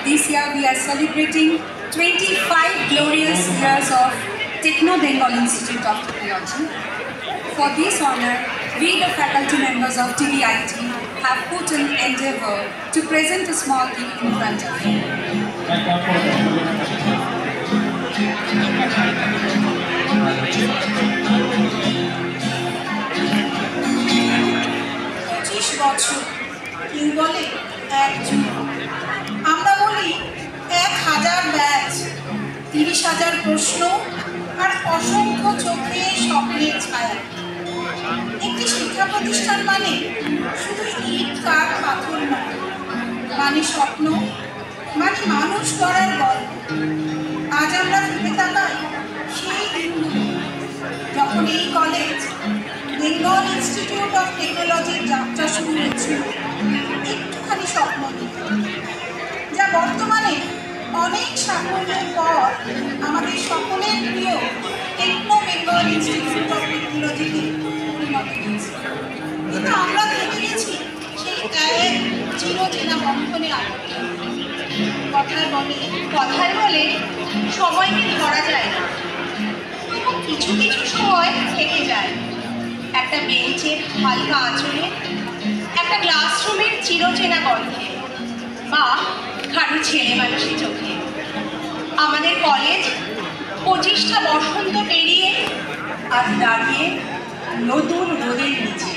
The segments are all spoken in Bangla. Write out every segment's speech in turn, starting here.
This year we are celebrating 25 glorious years of Techno Bengal Institute of Technology. For this honor, we the faculty members of TBIT have put an endeavor to present a small gift in front of you. 25 বছর কেউ বলে এক যুগ, আমরা বলি 1000 ব্যাচ, 30,000 প্রশ্ন আর অসংখ্য চোখে স্বপ্নের ছায়া। একটি শিক্ষা প্রতিষ্ঠান মানে শুধু ইট কাঠ পাথর নয়, মানে স্বপ্ন, মানে মানুষ গড়ার গল্প। আজ আমরা ফিরে তাকাই সেই দিনগুলো যখন এই কলেজ বেঙ্গল ইনস্টিটিউট অফ টেকনোলজির যাত্রা শুরু হয়েছিল একটুখানি স্বপ্ন নিয়ে, যা বর্তমানে অনেক সাফল্যের পর আমাদের সকলের প্রিয় টেকনো বেঙ্গল ইনস্টিটিউট অফ টেকনোলজিতে পরিণত হয়েছে। কিন্তু আমরা থেকে গেছি সেই এক চিরচেনা বন্ধনে আবদ্ধ। কথায় বলে সময়কে ধরা যায় না, তবু কিছু কিছু সময় থেকে যায়। একটা বেঞ্চের হালকা আঁচড়ে, একটা ক্লাসরুমের চিরচেনা গন্ধে, বা খালি ছেলে মানুষের চোখে। আমাদের কলেজ 25টা বসন্ত পেরিয়ে আজ দাঁড়িয়ে নতুন রোদের নিচে।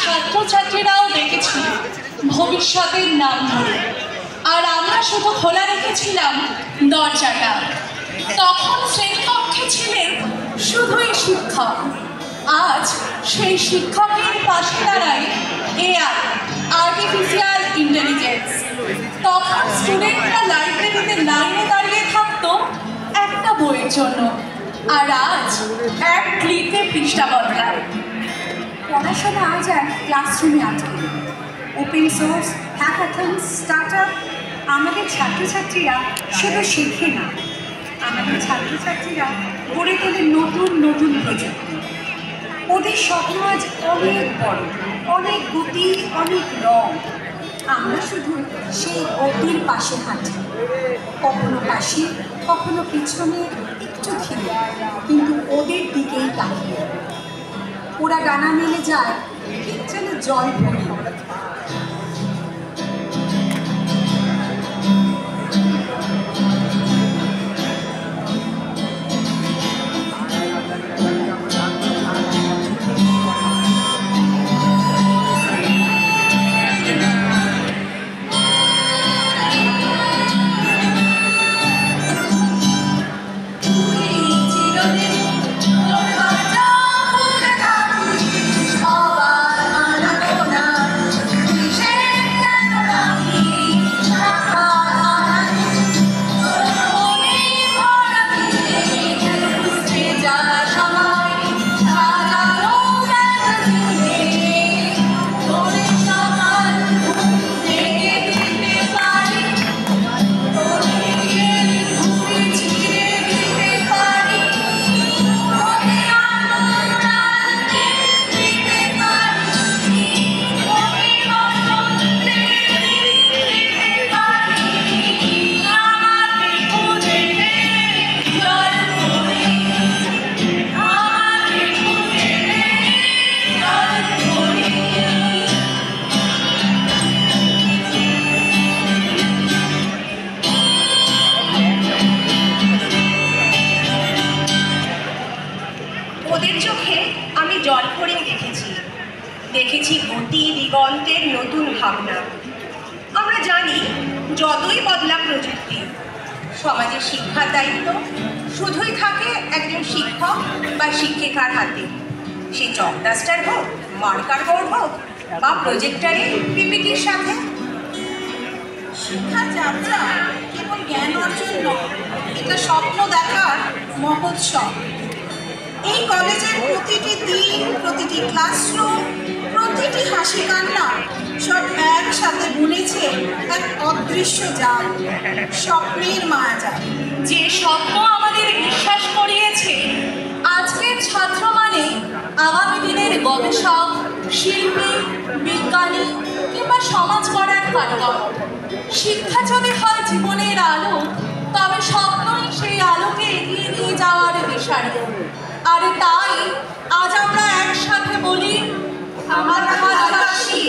ছাত্রছাত্রীরাও দেখেছিল ভবিষ্যতের নাম ধরে, আর আমরা শুধু খোলা রেখেছিলাম দরজাটা। তখন শ্রেণীকক্ষে ছিলেন শুধুই শিক্ষক, আজ সেই শিক্ষকের পাশে দাঁড়ায় এআই, আর্টিফিশিয়াল ইন্টেলিজেন্স। তখন স্টুডেন্টরা লাইব্রেরিতে লাইনে দাঁড়িয়ে থাকতো একটা বইয়ের জন্য, আর আজ এক ক্লিকে পৃষ্ঠা বদলায়। পড়াশোনা আজ আর ক্লাসরুমে আটকে। Open source, hackathon, startup. আমাদের ছাত্রছাত্রীরা শুধু শেখে না, আমাদের ছাত্রছাত্রীরা গড়ে তোলে নতুন নতুন প্রযুক্তি। ওদের স্বপ্ন আজ অনেক বড়, অনেক গতি, অনেক রং। আমরা শুধু সেই গতির পাশে হাঁটি, কখনো পাশে, কখনো পিছনে, একটু ধীরে, কিন্তু ওদের দিকেই তাকিয়ে। ওরা ডানা মেলে যায় ঠিক যেন জল পড়ে। চিরদিন দেখেছি গতি দিগন্তের নতুন ভাবনা। আমরা জানি যতই বদলাক প্রযুক্তি, সমাজের শিক্ষার দায়িত্ব শুধুই থাকে একজন শিক্ষক বা শিক্ষিকার হাতে। সে চক ডাস্টার হোক, মার্কার বোর্ড হোক বা প্রজেক্টারে পিপিটির সাথে। শিক্ষার যাত্রা কেবল জ্ঞান অর্জন নয়, এটা স্বপ্ন দেখার মহোৎসব। এই কলেজের প্রতিটি দিন, প্রতিটি ক্লাসরুম, প্রতিটি হাসি কান্না সব একসাথে বুনেছে এক অদৃশ্য জাল, স্বপ্নের মায়াজাল। যে স্বপ্ন আমাদের বিশ্বাস করিয়েছে আজকের ছাত্র মানে আগামী দিনের গবেষক, শিল্পী, বিজ্ঞানী কিংবা সমাজ গড়ার কারিগর। শিক্ষা যদি হয় জীবনের আলো, তবে স্বপ্নই সেই আলোকে এগিয়ে নিয়ে যাওয়ার দিশারি। আর তাই আজ আমরা একসাথে বলি, আমরা ভালোবাসি,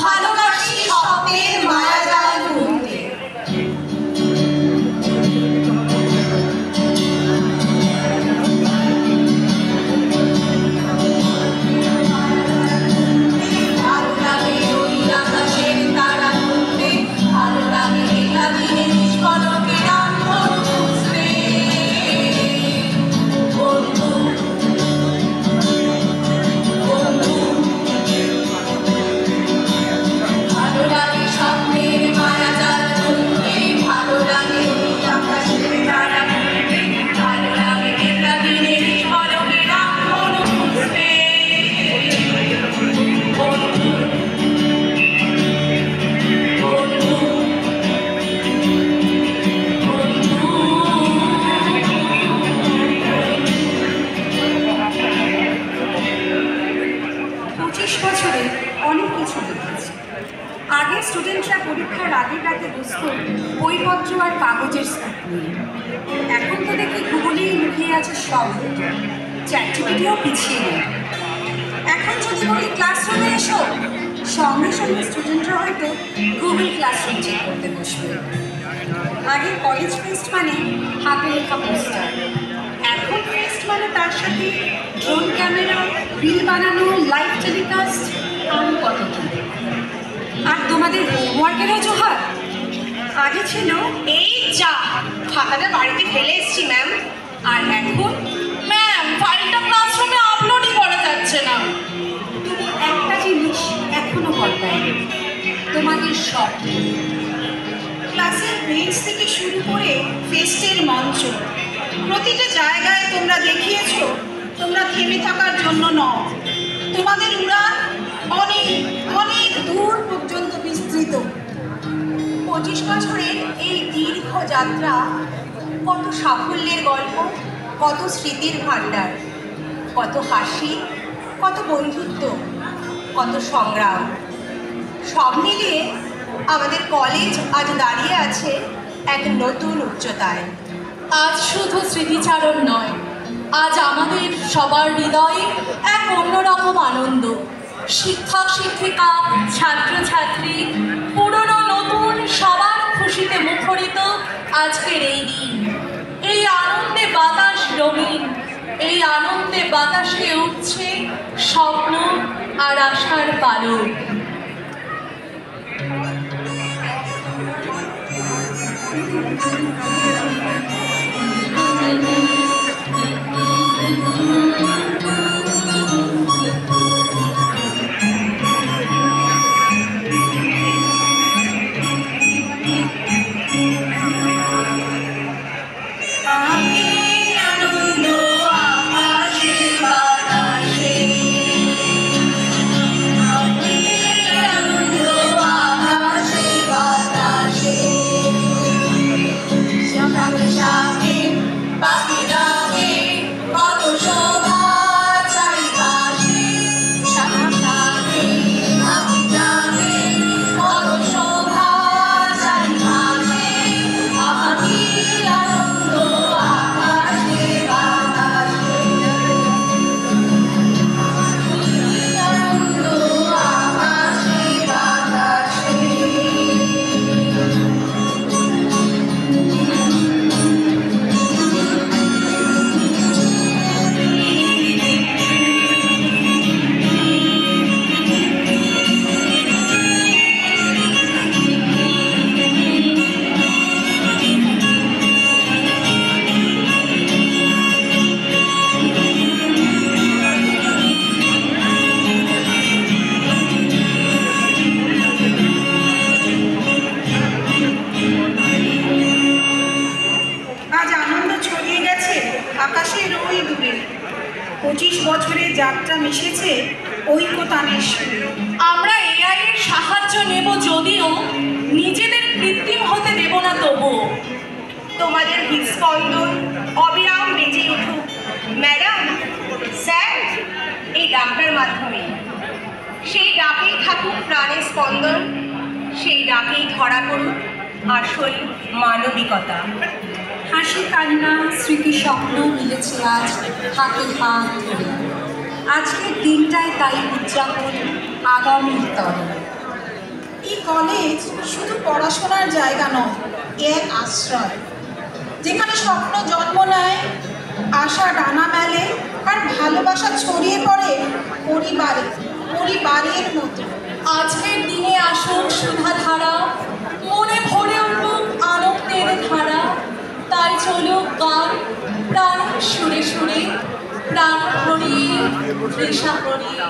ভালোবাসি স্বপ্নের মায়াজাল বুনতে। আগে স্টুডেন্টরা পরীক্ষার আগের রাতে বসত বইপত্র আর কাগজের স্কুপ নিয়ে। এখন তো দেখি গুগলেই লুকিয়ে আছে সব, চ্যাটজিপিটিও পিছিয়ে নেই। এখন যদি বলি ক্লাসরুমে এসো, সঙ্গে সঙ্গে স্টুডেন্টরা হয়তো গুগল ক্লাসরুম চেক করতে বসবে। আগে কলেজ ফেস্ট মানে হাতে লেখা পোস্টার, এখন ফেস্ট মানে তার সাথে ড্রোন ক্যামেরা, রিল বানানো, লাইভ টেলিকাস্ট, আরও কত কি। আর তোমাদের হোমওয়ার্কেরও জোহার। আগে ছিল এই যা খাতাটা বাড়িতে ফেলে এসছি ম্যাম। আর এখন ম্যাম, ফাইলটা ক্লাসরুমে আপলোডই করা যাচ্ছে না। তুমি একটা জিনিস এখনো বদলায়নি, তোমাদের স্বপ্ন। ক্লাসের বেঞ্চ থেকে শুরু করে ফেস্টের মঞ্চ, প্রতিটা জায়গায় তোমরা দেখিয়েছো তোমরা থেমে থাকার জন্য নও, তোমাদের উড়ান অনেক অনেক দূর পর্যন্ত বিস্তৃত। 25 বছরের এই দীর্ঘ যাত্রা কত সাফল্যের গল্প, কত স্মৃতির ভাণ্ডার, কত হাসি, কত বন্ধুত্ব, কত সংগ্রাম। সব মিলিয়ে আমাদের কলেজ আজ দাঁড়িয়ে আছে এক নতুন উচ্চতায়। আজ শুধু স্মৃতিচারণ নয়, আজ আমাদের সবার হৃদয়ে এক অন্যরকম আনন্দ। শিক্ষক শিক্ষিকা, ছাত্রছাত্রী, পুরনো নতুন সবার খুশিতে মুখরিত আজকের এই দিন। এই আনন্দে বাতাস রঙিন, এই আনন্দে বাতাসে উঠছে স্বপ্ন আর আশার পালক। আনন্দ আকাশে বাতাসে মিশেছে ঐক্যতানের সুরে। আমরা এআই এর সাহায্য নেব যদিও নিজেদের কৃত্রিম হতে দেব না তবুও। তোমাদের হৃদস্পন্দন অবিরাম বেজে উঠুক ম্যাডাম, স্যার এই ডাকটার মাধ্যমে। সেই ডাকেই থাকুক প্রাণের স্পন্দন, সেই ডাকেই ধরা পড়ুক আসল মানবিকতা। হাসি কান্না স্মৃতি স্বপ্ন মিলেছে আজ হাতে হাত ধরে। আজকের দিনটায় তাই উদযাপন আগামীর তরে। এই কলেজ শুধু পড়াশোনার জায়গা নয়, এক আশ্রয় যেখানে স্বপ্ন জন্ম নেয়, আশা ডানা মেলে, আর ভালোবাসা ছড়িয়ে পড়ে পরিবারের মতো। আজকের দিনে আসুক সুধাধারা, মনে ভরে উঠুক আনন্দের ধারা। তাই চলুক গান প্রাণ সুরে সুরে, প্রাণ ভরিয়ে তৃষা ভরিয়ে।